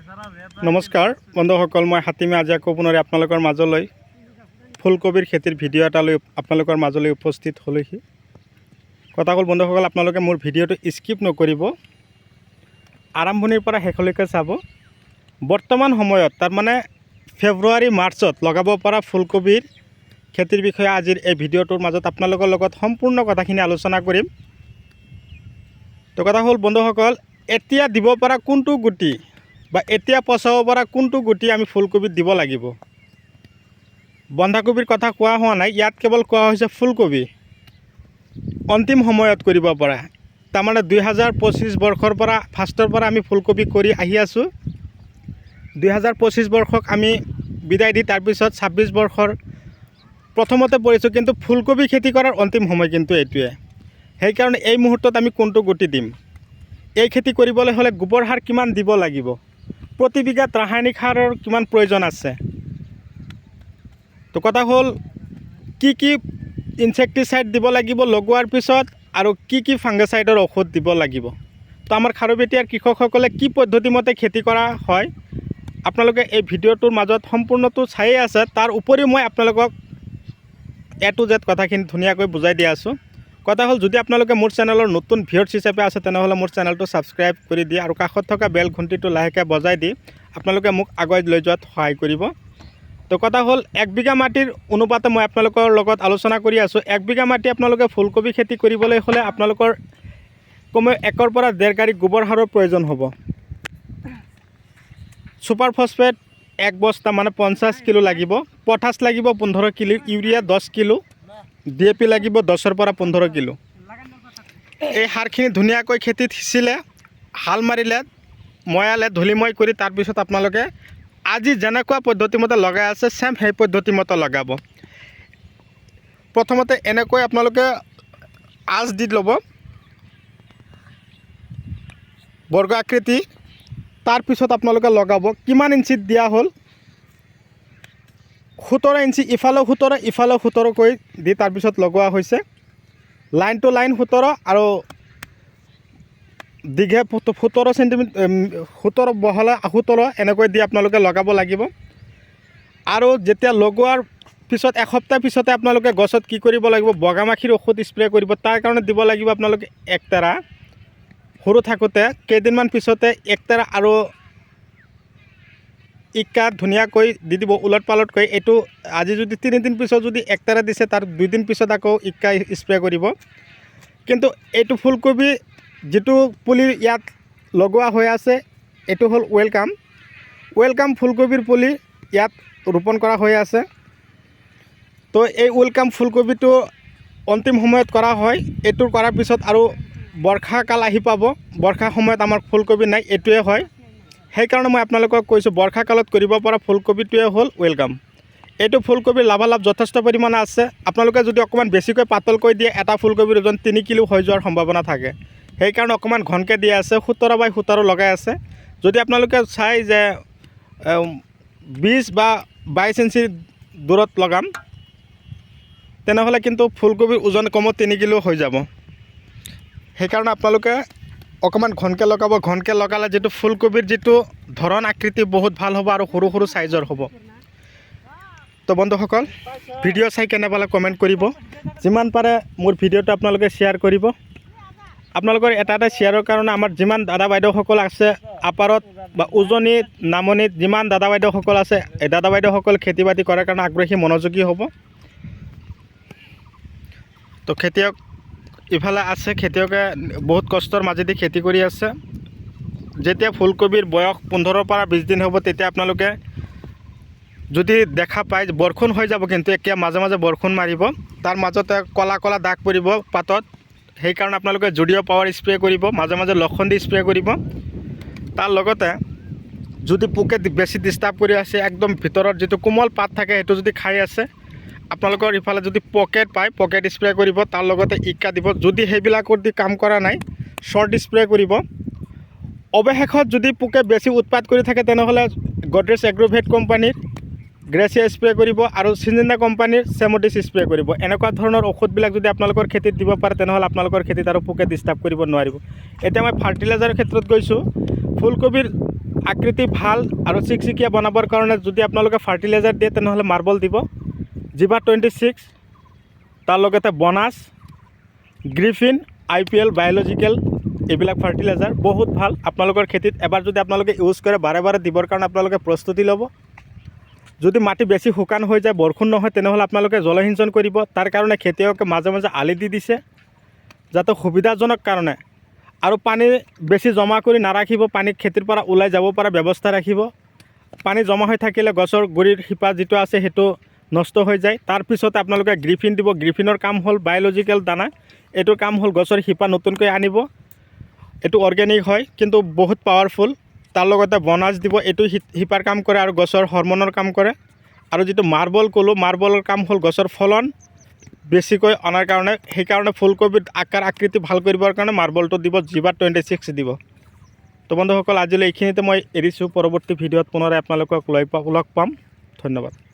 নমস্কাৰ বন্ধুসকল, মই হাতীমে আজি আকৌ পুনৰ আপোনালোকৰ মাজলৈ ফুলকবিৰ খেতিৰ ভিডিঅ' এটা লৈ আপোনালোকৰ মাজলৈ উপস্থিত হ'লোহি। কথা হ'ল বন্ধুসকল, আপোনালোকে মোৰ ভিডিঅ'টো স্কিপ নকৰিব, আৰম্ভণিৰ পৰা শেষলৈকে চাব। বৰ্তমান সময়ত তাৰমানে ফেব্ৰুৱাৰী মাৰ্চত লগাব পৰা ফুলকবিৰ খেতিৰ বিষয়ে আজিৰ এই ভিডিঅ'টোৰ মাজত আপোনালোকৰ লগত সম্পূৰ্ণ কথাখিনি আলোচনা কৰিম। তো কথা হ'ল বন্ধুসকল, এতিয়া দিব পৰা কোনটো গুটি বা এতিয়া পচাব পৰা কোনটো গুটি আমি ফুলকবিত দিব লাগিব। বন্ধাকবিৰ কথা কোৱা হোৱা নাই, ইয়াত কেৱল কোৱা হৈছে ফুলকবি অন্তিম সময়ত কৰিব পৰা। তাৰমানে 2025 বৰ্ষৰ পৰা ফাৰ্ষ্টৰ পৰা আমি ফুলকবি কৰি আহি আছোঁ। 2025 বৰ্ষক আমি বিদায় দি তাৰপিছত 26 বৰ্ষৰ প্ৰথমতে পৰিছোঁ, কিন্তু ফুলকবি খেতি কৰাৰ অন্তিম সময় কিন্তু এইটোৱে। সেইকাৰণে এই মুহূৰ্তত আমি কোনটো গুটি দিম, এই খেতি কৰিবলৈ হ'লে গোবৰ সাৰ কিমান দিব লাগিব, প্ৰতি বিঘাত ৰাসায়নিক সাৰৰ কিমান প্ৰয়োজন আছে। তো কথা হ'ল কি কি ইনচেক্টিচাইড দিব লাগিব লগোৱাৰ পিছত, আৰু কি কি ফাংগিচাইডৰ ঔষধ দিব লাগিব। তো আমাৰ খাৰুপেটীয়াৰ কৃষকসকলে কি পদ্ধতিমতে খেতি কৰা হয় আপোনালোকে এই ভিডিঅ'টোৰ মাজত সম্পূৰ্ণটো চায়েই আছে। তাৰ উপৰিও মই আপোনালোকক A to Z কথাখিনি ধুনীয়াকৈ বুজাই দি আছোঁ। কথা হ'ল যদি আপোনালোকে মোৰ চেনেলৰ নতুন ভিউৱাৰ্ছ হিচাপে আছে তেনেহ'লে মোৰ চেনেলটো ছাবস্ক্ৰাইব কৰি দিয়ে আৰু কাষত থকা বেল ঘণ্টিটো লাহেকৈ বজাই দি আপোনালোকে মোক আগুৱাই লৈ যোৱাত সহায় কৰিব। তো কথা হ'ল 1 বিঘা মাটিৰ অনুপাতে মই আপোনালোকৰ লগত আলোচনা কৰি আছোঁ। 1 বিঘা মাটি আপোনালোকে ফুলকবি খেতি কৰিবলৈ হ'লে আপোনালোকৰ কমেও 1 পৰা 1.5 গাড়ী গোবৰ সাৰৰ প্ৰয়োজন হ'ব। ছুপাৰ ফছফেট 1 বস্তা মানে 50 কিলো লাগিব, পটাছ লাগিব 15 কিলো, ইউৰিয়া 10 কিলো, DAP লাগিব 10 পৰা 15 কিলো। এই সাৰখিনি ধুনীয়াকৈ খেতিত সিঁচিলে, হাল মাৰিলে, ময়ালে, ধূলিময় কৰি তাৰপিছত আপোনালোকে আজি যেনেকুৱা পদ্ধতিমতে লগাই আছে চেম সেই পদ্ধতিমতে লগাব। প্ৰথমতে এনেকৈ আপোনালোকে আঁচ দি ল'ব বৰ্গ আকৃতি, তাৰপিছত আপোনালোকে লগাব। কিমান ইঞ্চিত দিয়া হ'ল, 17 ইঞ্চি, ইফালেও 17 ইফালেও 17কৈ দি তাৰপিছত লগোৱা হৈছে। লাইন টু লাইন 17 আৰু দীঘে 17 চেণ্টিমিটাৰ, 17 বহলে 17 এনেকৈ দি আপোনালোকে লগাব লাগিব। আৰু যেতিয়া লগোৱাৰ পিছত এসপ্তাহ পিছতে আপোনালোকে গছত কি কৰিব লাগিব, বগামাখিৰ ঔষধ স্প্ৰে কৰিব। তাৰ কাৰণে দিব লাগিব আপোনালোকে 1 টেৰা। সৰু থাকোঁতে কেইদিনমান পিছতে 1 টেৰা আৰু ইকা ধুনীয়াকৈ দি দিব ওলট পালটকৈ। এইটো আজি যদি 3 দিন পিছত যদি 1 টেৰা দিছে, তাৰ 2 দিন পিছত আকৌ ইকা স্প্ৰে কৰিব। কিন্তু এইটো ফুলকবি যিটো পুলি ইয়াত লগোৱা হৈ আছে এইটো হ'ল ৱেলকাম ফুলকবিৰ পুলি ইয়াত ৰোপণ কৰা হৈ আছে। তো এই ৱেলকাম ফুলকবিটো অন্তিম সময়ত কৰা হয়। এইটো কৰাৰ পিছত আৰু বৰ্ষাকাল আহি পাব, বৰ্ষা সময়ত আমাৰ ফুলকবি নাই, এইটোৱে হয়। সেইকাৰণে মই আপোনালোকক কৈছোঁ বৰ্ষাকালত কৰিব পৰা ফুলকবিটোৱে হ'ল ৱেলকাম। এইটো ফুলকবিৰ লাভালাভ যথেষ্ট পৰিমাণে আছে। আপোনালোকে যদি অকণমান বেছিকৈ পাতলকৈ দিয়ে, এটা ফুলকবিৰ ওজন 3 কিলো হৈ যোৱাৰ সম্ভাৱনা থাকে। সেইকাৰণে অকণমান ঘনকৈ দিয়া আছে, 17 বাই 17 লগাই আছে। যদি আপোনালোকে চাই যে 20 বা 22 ইঞ্চি দূৰত লগাম তেনেহ'লে কিন্তু ফুলকবিৰ ওজন কমত 3 কিলো হৈ যাব। সেইকাৰণে আপোনালোকে অকণমান ঘনকৈ লগাব। ঘনকৈ লগালে যিটো ফুলকবিৰ যিটো ধৰণ আকৃতি বহুত ভাল হ'ব আৰু সৰু সৰু চাইজৰ হ'ব। তো বন্ধুসকল, ভিডিঅ' চাই কেনে পালে কমেণ্ট কৰিব, যিমান পাৰে মোৰ ভিডিঅ'টো আপোনালোকে শ্বেয়াৰ কৰিব। আপোনালোকৰ এটা শ্বেয়াৰৰ কাৰণে আমাৰ যিমান দাদা বাইদেউসকল আছে আপাৰত বা উজনিত নামনিত যিমান দাদা বাইদেউসকল আছে, এই দাদা বাইদেউসকল খেতি বাতি কৰাৰ কাৰণে আগ্ৰহী মনোযোগী হ'ব। তো খেতিয়ক ইফালে আছে, খেতিয়কে বহুত কষ্টৰ মাজেদি খেতি কৰি আছে। যেতিয়া ফুলকবিৰ বয়স 15 পৰা 20 দিন হ'ব তেতিয়া আপোনালোকে যদি দেখা পায় বৰষুণ হৈ যাব, কিন্তু একে মাজে মাজে বৰষুণ মাৰিব, তাৰ মাজতে কলা কলা দাগ পৰিব পাতত। সেইকাৰণে আপোনালোকে জুডিঅ' পাৱাৰ স্প্ৰে কৰিব, মাজে মাজে লক্ষণ দি স্প্ৰে কৰিব। তাৰ লগতে যদি পোকে বেছি ডিষ্টাৰ্ব কৰি আছে, একদম ভিতৰত যিটো কোমল পাত থাকে সেইটো যদি খাই আছে, আপোনালোকৰ ইফালে যদি পকেট পায় পকেট স্প্ৰে কৰিব, তাৰ লগতে ইকা দিব। যদি সেইবিলাকত দি কাম কৰা নাই শ্বৰ্ট স্প্ৰে কৰিব। অৱশেষত যদি পোকে বেছি উৎপাত কৰি থাকে তেনেহ'লে গডৰেজ এগ্ৰোভেট কোম্পানীৰ গ্ৰেচিয়া স্প্ৰে কৰিব আৰু চিনজিনা কোম্পানীৰ চেমোডিছ স্প্ৰে কৰিব। এনেকুৱা ধৰণৰ ঔষধবিলাক যদি আপোনালোকৰ খেতিত দিব পাৰে তেনেহ'লে আপোনালোকৰ খেতিত আৰু পোকে ডিষ্টাৰ্ব কৰিব নোৱাৰিব। এতিয়া মই ফাৰ্টিলাইজাৰৰ ক্ষেত্ৰত গৈছোঁ। ফুলকবিৰ আকৃতি ভাল আৰু চিকচিকীয়া বনাবৰ কাৰণে যদি আপোনালোকে ফাৰ্টিলাইজাৰ দিয়ে তেনেহ'লে মাৰ্বল দিব। জিবা 26, তাৰ লগতে বনাছ, গ্ৰিফিন, IPL, বায়'লজিকেল এইবিলাক ফাৰ্টিলাইজাৰ বহুত ভাল। আপোনালোকৰ খেতিত এবাৰ যদি আপোনালোকে ইউজ কৰে বাৰে বাৰে দিবৰ কাৰণে আপোনালোকে প্ৰস্তুতি ল'ব। যদি মাটি বেছি শুকান হৈ যায়, বৰষুণ নহয়, তেনেহ'লে আপোনালোকে জলসিঞ্চন কৰিব। তাৰ কাৰণে খেতিয়কে মাজে মাজে আলি দি দিছে যাতে সুবিধাজনক কাৰণে। আৰু পানী বেছি জমা কৰি নাৰাখিব, পানী খেতিৰ পৰা ওলাই যাব পৰা ব্যৱস্থা ৰাখিব। পানী জমা হৈ থাকিলে গছৰ গুৰিৰ শিপা যিটো আছে সেইটো নষ্ট হৈ যায়। তাৰপিছতে আপোনালোকে গ্ৰিফিন দিব। গ্ৰিফিনৰ কাম হ'ল বায়'লজিকেল দানা, এইটোৰ কাম হ'ল গছৰ শিপা নতুনকৈ আনিব। এইটো অৰ্গেনিক হয় কিন্তু বহুত পাৱাৰফুল। তাৰ লগতে বনাছ দিব, এইটো শিপাৰ কাম কৰে আৰু গছৰ হৰমনৰ কাম কৰে। আৰু যিটো মাৰ্বল ক'লোঁ, মাৰ্বলৰ কাম হ'ল গছৰ ফলন বেছিকৈ অনাৰ কাৰণে। সেইকাৰণে ফুলকবিৰ আকাৰ আকৃতি ভাল কৰিবৰ কাৰণে মাৰ্বলটো দিব, জিবা 26 দিব। তো বন্ধুসকল আজিলৈ এইখিনিতে মই এৰিছোঁ। পৰৱৰ্তী ভিডিঅ'ত পুনৰ আপোনালোকক লগ পাম। ধন্যবাদ।